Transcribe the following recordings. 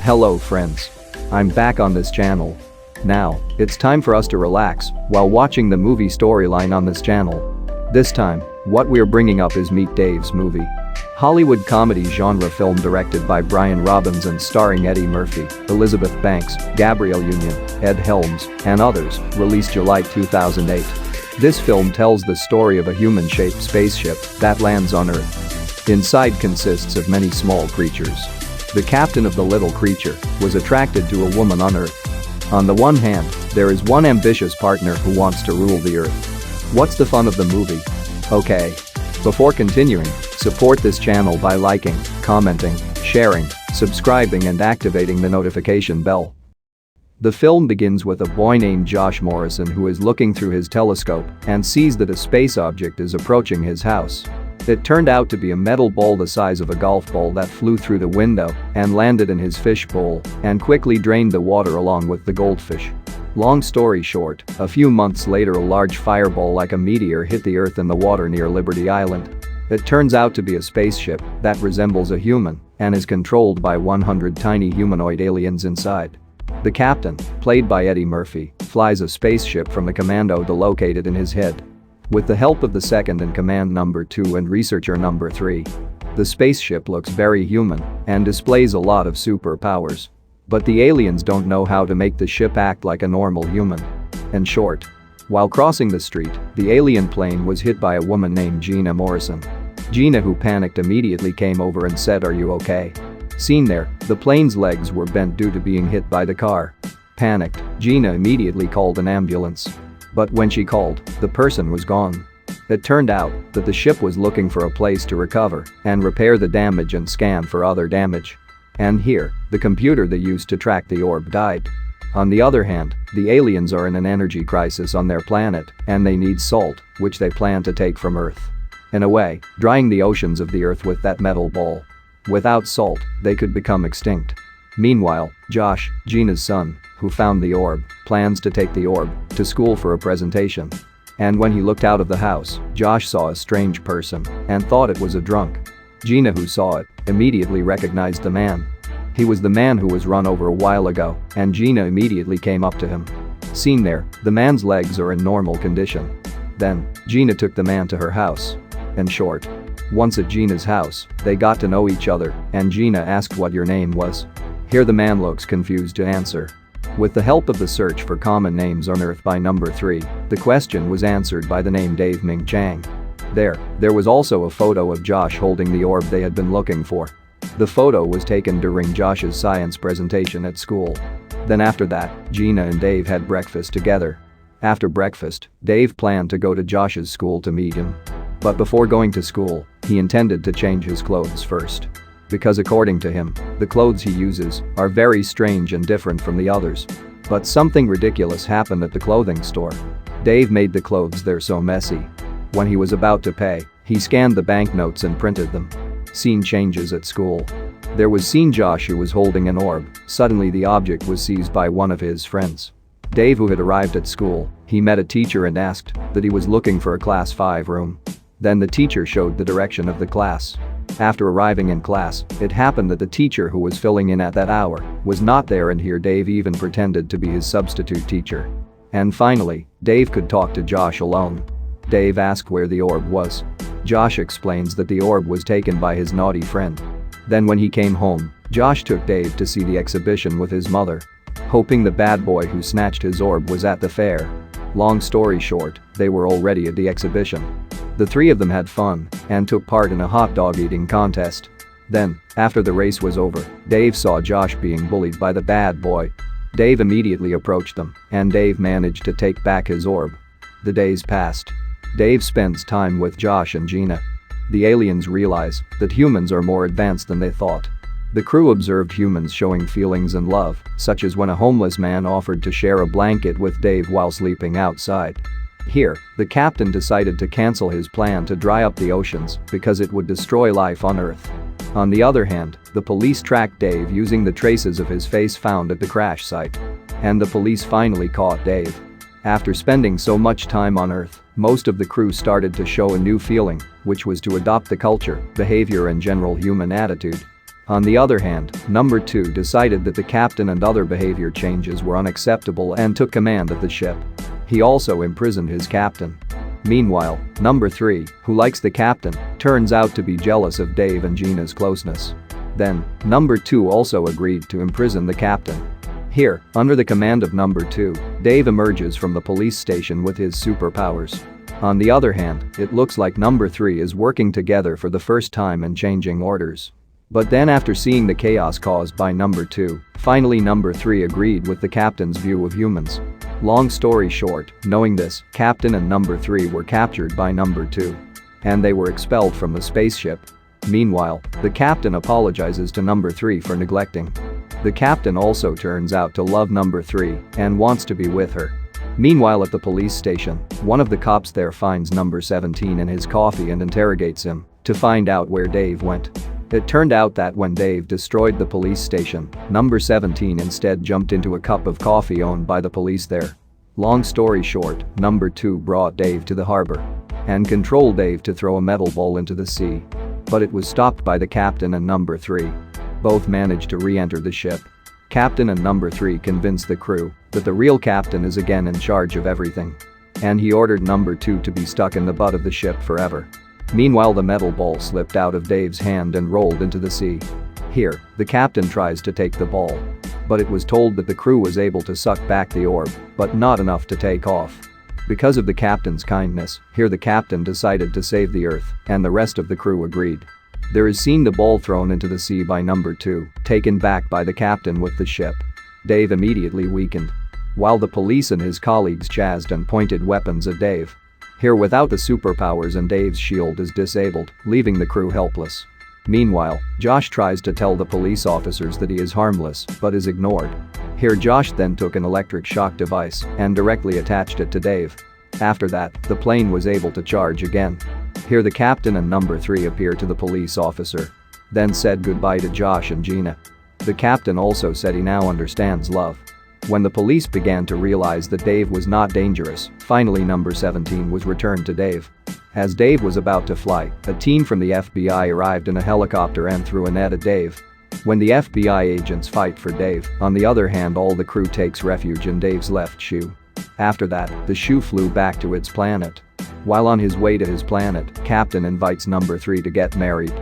Hello friends. I'm back on this channel. Now, it's time for us to relax while watching the movie storyline on this channel. This time, what we're bringing up is Meet Dave's Movie. Hollywood comedy genre film directed by Brian Robbins and starring Eddie Murphy, Elizabeth Banks, Gabrielle Union, Ed Helms, and others, released July 2008. This film tells the story of a human-shaped spaceship that lands on Earth. Inside consists of many small creatures. The captain of the little creature was attracted to a woman on Earth. On the one hand, there is one ambitious partner who wants to rule the Earth. What's the fun of the movie? Okay. Before continuing, support this channel by liking, commenting, sharing, subscribing and activating the notification bell. The film begins with a boy named Josh Morrison who is looking through his telescope and sees that a space object is approaching his house. It turned out to be a metal ball the size of a golf ball that flew through the window and landed in his fish bowl and quickly drained the water along with the goldfish. Long story short, a few months later a large fireball like a meteor hit the Earth in the water near Liberty Island. It turns out to be a spaceship that resembles a human and is controlled by 100 tiny humanoid aliens inside. The captain, played by Eddie Murphy, flies a spaceship from the commando located in his head. With the help of the second-in-command number 2 and researcher number 3, the spaceship looks very human and displays a lot of superpowers. But the aliens don't know how to make the ship act like a normal human. In short, while crossing the street, the alien plane was hit by a woman named Gina Morrison. Gina, who panicked, immediately came over and said, "Are you okay?" Seen there, the plane's legs were bent due to being hit by the car. Panicked, Gina immediately called an ambulance. But when she called, the person was gone. It turned out that the ship was looking for a place to recover and repair the damage and scan for other damage. And here, the computer they used to track the orb died. On the other hand, the aliens are in an energy crisis on their planet and they need salt, which they plan to take from Earth. In a way, drying the oceans of the Earth with that metal ball. Without salt, they could become extinct. Meanwhile, Josh, Gina's son, who found the orb, plans to take the orb to school for a presentation. And when he looked out of the house, Josh saw a strange person and thought it was a drunk. Gina, who saw it, immediately recognized the man. He was the man who was run over a while ago, and Gina immediately came up to him. Seen there, the man's legs are in normal condition. Then, Gina took the man to her house. In short, once at Gina's house, they got to know each other, and Gina asked what your name was. Here the man looks confused to answer. With the help of the search for common names on Earth by number 3, the question was answered by the name Dave Ming Chang. There was also a photo of Josh holding the orb they had been looking for. The photo was taken during Josh's science presentation at school. Then after that, Gina and Dave had breakfast together. After breakfast, Dave planned to go to Josh's school to meet him. But before going to school, he intended to change his clothes first. Because according to him, the clothes he uses are very strange and different from the others. But something ridiculous happened at the clothing store. Dave made the clothes there so messy. When he was about to pay, he scanned the banknotes and printed them. Scene changes at school. There was seen Josh, who was holding an orb. Suddenly the object was seized by one of his friends. Dave, who had arrived at school, he met a teacher and asked that he was looking for a class 5 room. Then the teacher showed the direction of the class. After arriving in class, it happened that the teacher who was filling in at that hour was not there, and here Dave even pretended to be his substitute teacher. And finally, Dave could talk to Josh alone. Dave asked where the orb was. Josh explains that the orb was taken by his naughty friend. Then when he came home, Josh took Dave to see the exhibition with his mother, hoping the bad boy who snatched his orb was at the fair. Long story short, they were already at the exhibition. The three of them had fun and took part in a hot dog eating contest. Then, after the race was over, Dave saw Josh being bullied by the bad boy. Dave immediately approached them, and Dave managed to take back his orb. The days passed. Dave spends time with Josh and Gina. The aliens realize that humans are more advanced than they thought. The crew observed humans showing feelings and love, such as when a homeless man offered to share a blanket with Dave while sleeping outside. Here, the captain decided to cancel his plan to dry up the oceans because it would destroy life on Earth. On the other hand, the police tracked Dave using the traces of his face found at the crash site. And the police finally caught Dave. After spending so much time on Earth, most of the crew started to show a new feeling, which was to adopt the culture, behavior and general human attitude. On the other hand, number 2 decided that the captain and other behavior changes were unacceptable and took command of the ship. He also imprisoned his captain. Meanwhile, number 3, who likes the captain, turns out to be jealous of Dave and Gina's closeness. Then, number 2 also agreed to imprison the captain. Here, under the command of number 2, Dave emerges from the police station with his superpowers. On the other hand, it looks like number 3 is working together for the first time and changing orders. But then after seeing the chaos caused by number 2, finally number 3 agreed with the captain's view of humans. Long story short, knowing this, captain and number 3 were captured by number 2. And they were expelled from the spaceship. Meanwhile, the captain apologizes to number 3 for neglecting. The captain also turns out to love number 3 and wants to be with her. Meanwhile at the police station, one of the cops there finds number 17 in his coffee and interrogates him to find out where Dave went. It turned out that when Dave destroyed the police station, number 17 instead jumped into a cup of coffee owned by the police there. Long story short, number 2 brought Dave to the harbor and controlled Dave to throw a metal ball into the sea. But it was stopped by the captain and number 3. Both managed to re-enter the ship. Captain and number 3 convinced the crew that the real captain is again in charge of everything. And he ordered number 2 to be stuck in the butt of the ship forever. Meanwhile the metal ball slipped out of Dave's hand and rolled into the sea. Here, the captain tries to take the ball. But it was told that the crew was able to suck back the orb, but not enough to take off. Because of the captain's kindness, here the captain decided to save the Earth, and the rest of the crew agreed. There is seen the ball thrown into the sea by number 2, taken back by the captain with the ship. Dave immediately weakened. While the police and his colleagues jazzed and pointed weapons at Dave. Here without the superpowers and Dave's shield is disabled, leaving the crew helpless. Meanwhile, Josh tries to tell the police officers that he is harmless, but is ignored. Here Josh then took an electric shock device and directly attached it to Dave. After that, the plane was able to charge again. Here the captain and number 3 appear to the police officer. Then said goodbye to Josh and Gina. The captain also said he now understands love. When the police began to realize that Dave was not dangerous, finally number 17 was returned to Dave. As Dave was about to fly, a team from the FBI arrived in a helicopter and threw a net at Dave. When the FBI agents fight for Dave, on the other hand all the crew takes refuge in Dave's left shoe. After that, the shoe flew back to its planet. While on his way to his planet, Captain invites number 3 to get married.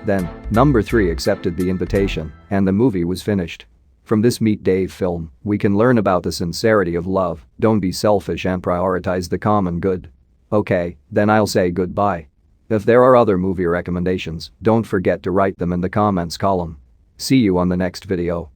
Then, number 3 accepted the invitation, and the movie was finished. From this Meet Dave film, we can learn about the sincerity of love, don't be selfish and prioritize the common good. Okay, then I'll say goodbye. If there are other movie recommendations, don't forget to write them in the comments column. See you on the next video.